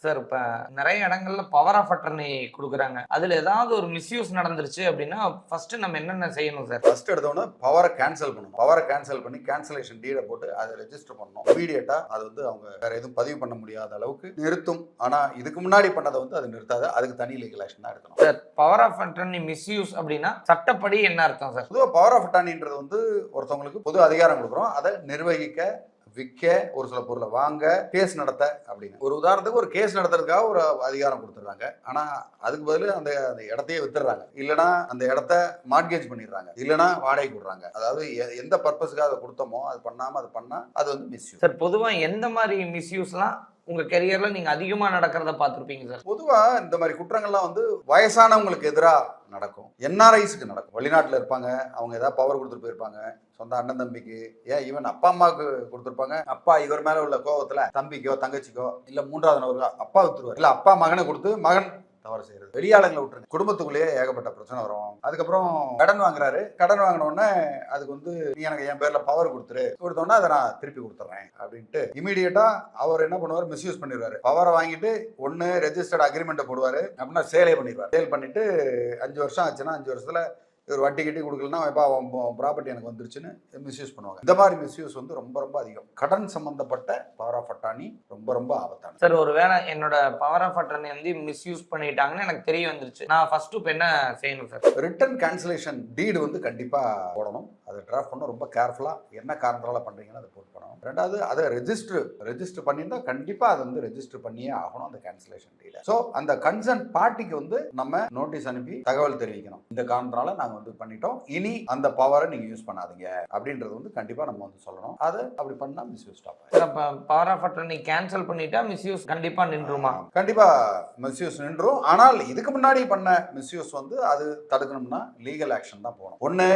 Sir இப்ப நிறைய இடங்கள்ல பவர் ஆஃப் அட்டர்னி குடுக்குறாங்க. அதுல ஏதாவது ஒரு மிஸ்யூஸ் நடந்துருச்சு அப்படின்னா, ஃபர்ஸ்ட் நம்ம என்னென்ன செய்யணும் சார்? ஃபர்ஸ்ட் எடுத்தோன்னே பவரை கேன்சல் பண்ணணும். பவரை கேன்சல் பண்ணி கேன்சலேஷன் டீட போட்டு அதை ரெஜிஸ்டர் பண்ணணும். இமீடியட்டா அது வந்து அவங்க வேற எதுவும் பதிவு பண்ண முடியாத அளவுக்கு நிறுத்தும். ஆனா இதுக்கு முன்னாடி பண்ணதை வந்து அது நிறுத்தாது. அதுக்கு தனி லீகல் ஆக்ஷன் தான் எடுக்கணும். Sir power of attorney misuse அப்படின்னா சட்டப்படி என்ன அர்த்தம் சார்? பொதுவாக பவர் ஆஃப் அட்டார்னின்றது வந்து ஒருத்தவங்களுக்கு பொது அதிகாரம் கொடுக்குறோம். அதை நிர்வகிக்க, விற்க, ஒரு சில பொருளை வாங்க, கேஸ் நடத்த அப்படின்னு. ஒரு உதாரணத்துக்கு ஒரு கேஸ் நடத்துறதுக்காக ஒரு அதிகாரம் கொடுத்துட்றாங்க. ஆனா அதுக்கு பதில் அந்த அந்த இடத்தையே வித்துடுறாங்க, இல்லைன்னா அந்த இடத்த மார்கேஜ் பண்ணிடுறாங்க, இல்லைன்னா வாடகை கொடுறாங்க. அதாவது எந்த பர்பஸ்க்காக அதை கொடுத்தோமோ அது பண்ணாம அது பண்ணா அது வந்து மிஸ்யூஸ். சார் பொதுவா எந்த மாதிரி மிஸ்யூஸ்லாம் உங்க கெரியர்ல நீங்க அதிகமா நடக்கிறத பார்த்துருப்பீங்க சார்? பொதுவா இந்த மாதிரி குற்றங்கள்லாம் வந்து வயசானவங்களுக்கு எதிராக நடக்கும், என்ஆர்ஐஸ்க்கு நடக்கும். வெளிநாட்டில் இருப்பாங்க, அவங்க ஏதாவது பவர் கொடுத்துட்டு போயிருப்பாங்க, சொந்த அண்ணன் தம்பிக்கு, ஏன் ஈவன் அப்பா அம்மாவுக்கு கொடுத்துருப்பாங்க. அப்பா இவர் மேல உள்ள கோபத்துல தம்பிக்கோ தங்கச்சிக்கோ இல்ல மூன்றாவது நபருக்கோ அப்பா வித்துருவார், இல்ல அப்பா மகனை கொடுத்து மகன் தவறு செய்யறது. வெளியாளங்களை விட்டுருங்க, குடும்பத்துக்குள்ளேயே ஏகப்பட்ட பிரச்சனை வரும். அதுக்கப்புறம் கடன் வாங்குறாரு, கடன் வாங்கின உடனே அதுக்கு வந்து நீ எனக்கு என் பேர்ல பவர் கொடுத்தோன்னா அதை நான் திருப்பி கொடுத்துறேன் அப்படின்ட்டு இமீடியட்டா அவர் என்ன பண்ணுவார், மிஸ்யூஸ் பண்ணிடுவாரு. பவரை வாங்கிட்டு ஒன்னு ரெஜிஸ்டர்ட் அக்ரிமெண்ட் போடுவாரு, அப்படின்னா சேலே பண்ணிடுவார். சேல் பண்ணிட்டு 5 வருஷம் ஆச்சுன்னா 5 வருஷத்துல ஒரு வட்டி கட்டி கொடுக்கலன்னா எப்பா ப்ராப்பர்ட்டி எனக்கு வந்துருச்சுன்னு மிஸ்யூஸ் பண்ணுவாங்க. இந்த மாதிரி மிஸ்யூஸ் வந்து ரொம்ப ரொம்ப அதிகம். கடன் சம்பந்தப்பட்ட பவர் ஆஃப் அட்டார்னி ரொம்ப ரொம்ப ஆபத்தான. சார் ஒருவேளை என்னோட பவர் ஆஃப் அட்டார்னி வந்து மிஸ்யூஸ் பண்ணிட்டாங்கன்னு எனக்கு தெரிய வந்துருச்சு, நான் ஃபர்ஸ்ட் இப்போ என்ன செய்யணும் சார்? ரிட்டன் கேன்சலேஷன் டீடு வந்து கண்டிப்பா போடணும். அதை டிராஃப்ட் பண்ண ரொம்ப கேர்ஃபுல்லா என்ன காரணத்தால பண்றீங்கன்னு அதை போட் பண்ணணும். ரெண்டாவது அதை ரெஜிஸ்டர் பண்ணியிருந்தா கண்டிப்பா அதை வந்து ரெஜிஸ்டர் பண்ணியே ஆகணும் அந்த கேன்சலேஷன் டீட. ஸோ அந்த கன்சர்ன் பார்ட்டிக்கு வந்து நம்ம நோட்டீஸ் அனுப்பி தகவல் தெரிவிக்கணும், இந்த காரணத்தால நாங்க வந்து பண்ணிட்டோம், இனி அந்த பவரை நீங்க யூஸ் பண்ணாதீங்க அப்படின்றது வந்து கண்டிப்பா நம்ம வந்து சொல்லணும். அது அப்படி பண்ணா மிஸ்யூஸ் ஸ்டாப் ஆகும். பவர் ஆஃப் அட்டர்னி கேன்சல் பண்ணிட்டா மிஸ்யூஸ் கண்டிப்பா நின்றுமா? கண்டிப்பா மிஸ்யூஸ் நின்றும். ஆனால் இதுக்கு முன்னாடி பண்ண மிஸ்யூஸ் வந்து அது தடுக்கணும்னா லீகல் ஆக்ஷன் தான் போகணும். ஒண்ணு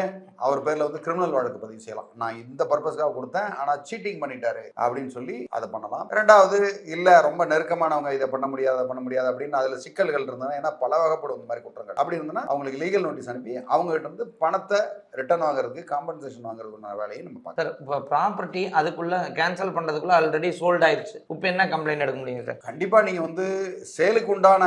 அவர் பேர்ல வந்து கிரிமினல் வழக்கு பதிவு செய்யலாம், நான் இந்த பர்பஸ்க்காக கொடுத்தேன் ஆனா சீட்டிங் பண்ணிட்டாரு அப்படின்னு சொல்லி அதை பண்ணலாம். ரெண்டாவது இல்ல ரொம்ப நெருக்கமானவங்க இதை பண்ண முடியாது அப்படின்னு அதுல சிக்கல்கள் இருந்தா, ஏன்னா பல வகைப்படும் இந்த மாதிரி குற்றங்கள், அப்படி இருந்ததுன்னா அவங்களுக்கு லீகல் நோட்டீஸ் அனுப்பி அவங்க கிட்ட இருந்து பணத்தை ரிட்டர்ன் வாங்குறதுக்கு, காம்பன்சேஷன் வாங்குறதுக்கான வேலையை நம்ம பார்க்கலாம். சார் இப்போ ப்ராப்பர்ட்டி அதுக்குள்ள கேன்சல் பண்றதுக்குள்ள ஆல்ரெடி சோல்ட் ஆயிடுச்சு, இப்போ என்ன கம்ப்ளைண்ட் எடுக்க முடியும் சார்? கண்டிப்பா நீங்க வந்து சேலுக்கு உண்டான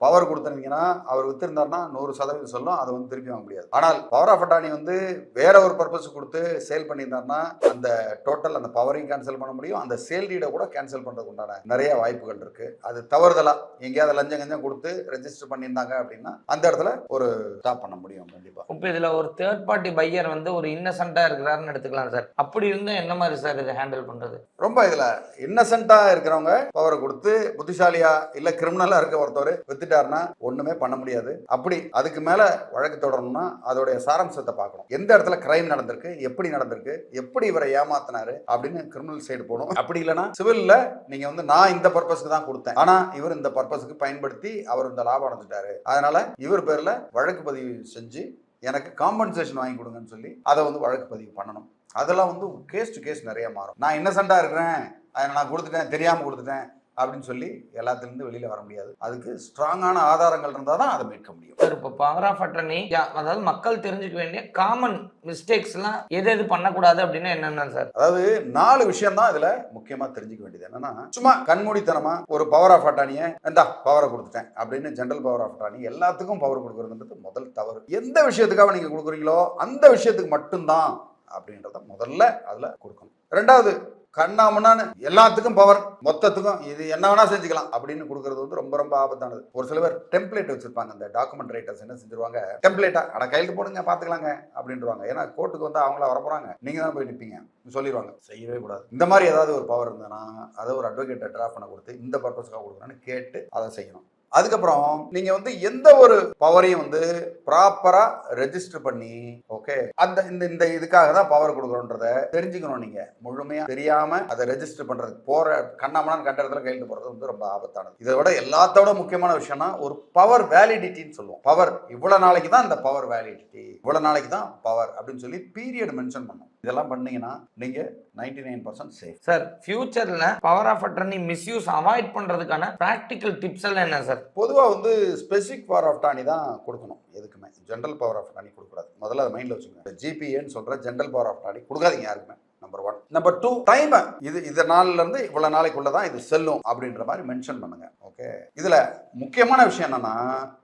பவர் கொடுத்துருந்தீங்கன்னா அவர் வித்திருந்தாருன்னா 100% சொல்லும், அதை வந்து திருப்பி வாங்க முடியாது. ஆனால் பவர் ஆஃப் அட்டார்னி வந்து வேற ஒரு பர்பஸ் கொடுத்து சேல் பண்ணியிருந்தாருன்னா அந்த டோட்டல் அந்த பவரையும் கேன்சல் பண்ண முடியும், அந்த சேல் டீடை கூட கேன்சல் பண்றதுக்கு உண்டான நிறைய வாய்ப்புகள் இருக்கு. அது தவறுதலா எங்கேயாவது லஞ்சம் கொடுத்து ரெஜிஸ்டர் பண்ணியிருந்தாங்க அப்படின்னா அந்த இடத்துல ஒரு ஸ்டாப் பண்ண முடியும் கண்டிப்பா. இப்போ இதுல ஒரு தேர்ட் பார்ட்டி பையர் வந்து ஒரு இன்னசென்ட்டா இருக்கிறாருன்னு எடுத்துக்கலாம் சார், அப்படி இருந்தா என்ன மாதிரி சார் இதை ஹேண்டில் பண்றது? ரொம்ப இதுல இன்னசென்ட்டா இருக்கிறவங்க பவரை கொடுத்து புத்திசாலியா இல்ல கிரிமினலா இருக்க ஒருத்தவர் வித்துட்டாருன்னா ஒண்ணுமே பண்ண முடியாது. அப்படி அதுக்கு மேல வழக்கு தொடரணும்னா அதோடைய சாராம்சத்தை பார்க்கணும், எந்த இடத்துல கிரைம் நடந்திருக்கு, எப்படி நடந்திருக்கு, எப்படி இவரை ஏமாத்தினாரு அப்படின்னு கிரிமினல் சைடு போகணும். அப்படி இல்லைன்னா சிவில்ல நீங்க வந்து நான் இந்த பர்பஸ்க்கு தான் கொடுத்தேன், ஆனா இவர் இந்த பர்பஸ்க்கு பயன்படுத்தி அவர் இந்த லாபம் அடைஞ்சிட்டாரு, அதனால இவர் பேர்ல வழக்கு பதிவு செஞ்சு எனக்கு காம்பன்சேஷன் வாங்கி கொடுங்கன்னு சொல்லி அதை வந்து வழக்கு பதிவு பண்ணணும். அதெல்லாம் வந்து கேஸ் டு கேஸ் நிறைய மாறும். நான் இன்னசென்ட்டா இருக்கிறேன், அதை நான் கொடுத்துட்டேன், தெரியாம கொடுத்துட்டேன் அப்படின்னு சொல்லி எல்லாத்திலிருந்து வெளியில வர முடியாது. அதுக்கு ஸ்ட்ராங்கான ஆதாரங்கள் இருந்தால் தான் அதை மீட்க முடியும். சார் இப்போ பவர் ஆஃப் அட்டர்னி அதாவது மக்கள் தெரிஞ்சுக்க வேண்டிய காமன் மிஸ்டேக்ஸ்லாம் எது பண்ணக்கூடாது அப்படின்னா என்னென்ன சார்? அதாவது 4 விஷயம் தான் இதுல முக்கியமா தெரிஞ்சுக்க வேண்டியது. என்னன்னா சும்மா கண்மூடித்தனமா ஒரு பவர் ஆஃப் அட்டார்னியை இந்த பவரை கொடுத்துட்டேன் அப்படின்னு ஜெனரல் பவர் ஆஃப் அட்டார்னி எல்லாத்துக்கும் பவர் கொடுக்கறதுன்றது முதல் தவறு. எந்த விஷயத்துக்காக நீங்க கொடுக்குறீங்களோ அந்த விஷயத்துக்கு மட்டும்தான் அப்படின்றத முதல்ல அதுல கொடுக்கணும். ரெண்டாவது கண்ணாமண்ணான்னு எல்லாத்துக்கும் பவர், மொத்தத்துக்கும் இது என்ன வேணா செஞ்சுக்கலாம் அப்படின்னு கொடுக்கறது வந்து ரொம்ப ரொம்ப ஆபத்தானது. ஒரு சில பேர் டெம்ப்ளேட் வச்சிருப்பாங்க, அந்த டாக்குமெண்ட் ரைட்டர்ஸ் என்ன செஞ்சிருவாங்க, டெம்ப்ளேட்டா அட கையெழுத்து போடுங்க பாத்துக்கலாங்க அப்படின்றாங்க. ஏன்னா கோர்ட்டுக்கு வந்து அவங்கள வரப்போறாங்க, நீங்க தான் போய் நிற்பீங்க சொல்லிடுவாங்க. செய்யவே கூடாது. இந்த மாதிரி ஏதாவது ஒரு பவர் இருந்ததுன்னா அதை ஒரு அட்வொகேட்டை டிராஃப்ட் பண்ண கொடுத்து இந்த பர்பஸ்க்காக கொடுக்குறான்னு கேட்டு அதை செய்யணும். அதுக்கப்புறம் நீங்க வந்து எந்த ஒரு பவரையும் வந்து ப்ராப்பரா ரெஜிஸ்டர் பண்ணி ஓகே அந்த இந்த இதுக்காக தான் பவர் கொடுக்குறோன்றத தெரிஞ்சுக்கணும். நீங்க முழுமையா தெரியாம அதை ரெஜிஸ்டர் பண்றதுக்கு போற கண்ணாமண்ணான்னு கண்ட இடத்துல கையெழுத்து போறது வந்து ரொம்ப ஆபத்தானது. இதை விட எல்லாத்தோட முக்கியமான விஷயம்னா ஒரு பவர் வேலிடிட்டின்னு சொல்லுவோம். பவர் இவ்வளவு நாளைக்கு தான் இந்த பவர் வேலிடிட்டி, இவ்வளவு நாளைக்கு தான் பவர் அப்படின்னு சொல்லி பீரியட் மென்ஷன் பண்ணும். இதெல்லாம் பண்ணீங்கன்னா நீங்க 99% சேஃப். சார் ஃபியூச்சர்ல power of attorney misuse avoid பண்றதுக்கான பிராக்டிக்கல் டிப்ஸ் எல்லாம் என்ன சார்? பொதுவாக வந்து ஸ்பெசிஃபிக் பவர் ஆஃப் அட்டார்னி தான் கொடுக்கணும் எதுக்குமே, ஜென்ரல் பவர் ஆஃப் அட்டார்னி கொடுக்கூடாது. முதல்ல அதை மைண்டில் வச்சுக்கோங்க. ஜிபிஏன்னு சொல்கிற ஜென்ரல் பவர் ஆஃப் அட்டார்னி கொடுக்காதீங்க யாருக்குமே. நம்பர் 1. நம்பர் 2, டைம் இது நாள்ல இருந்து இவ்வளவு நாளைக்குள்ளதான் இது செல்லும் அப்படின்ற மாதிரி மென்ஷன் பண்ணுங்க. ஓகே, இதுல முக்கியமான விஷயம் என்னன்னா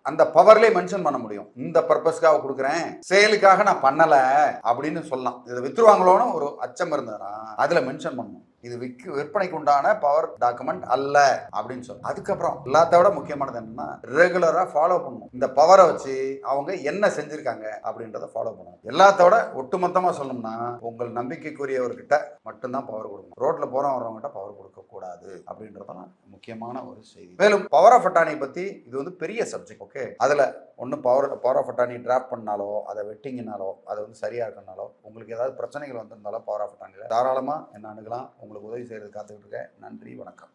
அந்த பவர்லயே மென்ஷன் பண்ண முடியும். இந்த பர்பஸ்க்காக கொடுக்குறேன், சேலுக்காக நான் பண்ணல அப்படின்னு சொல்லலாம். இதை வித்துருவாங்களோன்னு ஒரு அச்சம் இருந்ததுன்னா அதுல மென்ஷன் பண்ணணும், இது விற்பனைக்கு உண்டான பவர் டாக்குமெண்ட் அல்ல அப்படின்னு சொல்லணும். அதுக்கப்புறம் எல்லாத்த விட முக்கியமானது என்னன்னா ரெகுலரா ஃபாலோ பண்ணணும். இந்த பவரை வச்சு அவங்க என்ன செஞ்சிருக்காங்க அப்படின்றத ஃபாலோ பண்ணணும். எல்லாத்த விட ஒட்டுமொத்தமா சொல்லணும்னா உங்கள் நம்பிக்கைக்குரியவர்கிட்ட மட்டும்தான் பவர் கொடுக்கணும். ரோட்ல வரவங்கிட்ட பவர் கொடுக்க கூடாது அப்படின்றதான் முக்கியமான ஒரு செய்தி. மேலும் பவர் ஆஃப் அட்டார்னி பத்தி இது வந்து பெரிய சப்ஜெக்ட். ஓகே, அதுல ஒன்று பவர் ஆஃப் அட்டார்னி டிராஃப்ட் பண்ணாலோ அதை வெட்டிங்கினாலோ அதை வந்து சரியா இருக்கனாலோ உங்களுக்கு ஏதாவது பிரச்சனைகள் வந்திருந்தாலோ பவர் ஆஃப் அட்டார்னியில் தாராளமாக என்ன அணுகலாம். உங்களுக்கு உதவி செய்யறது காத்துக்கிட்டு இருக்கேன். நன்றி, வணக்கம்.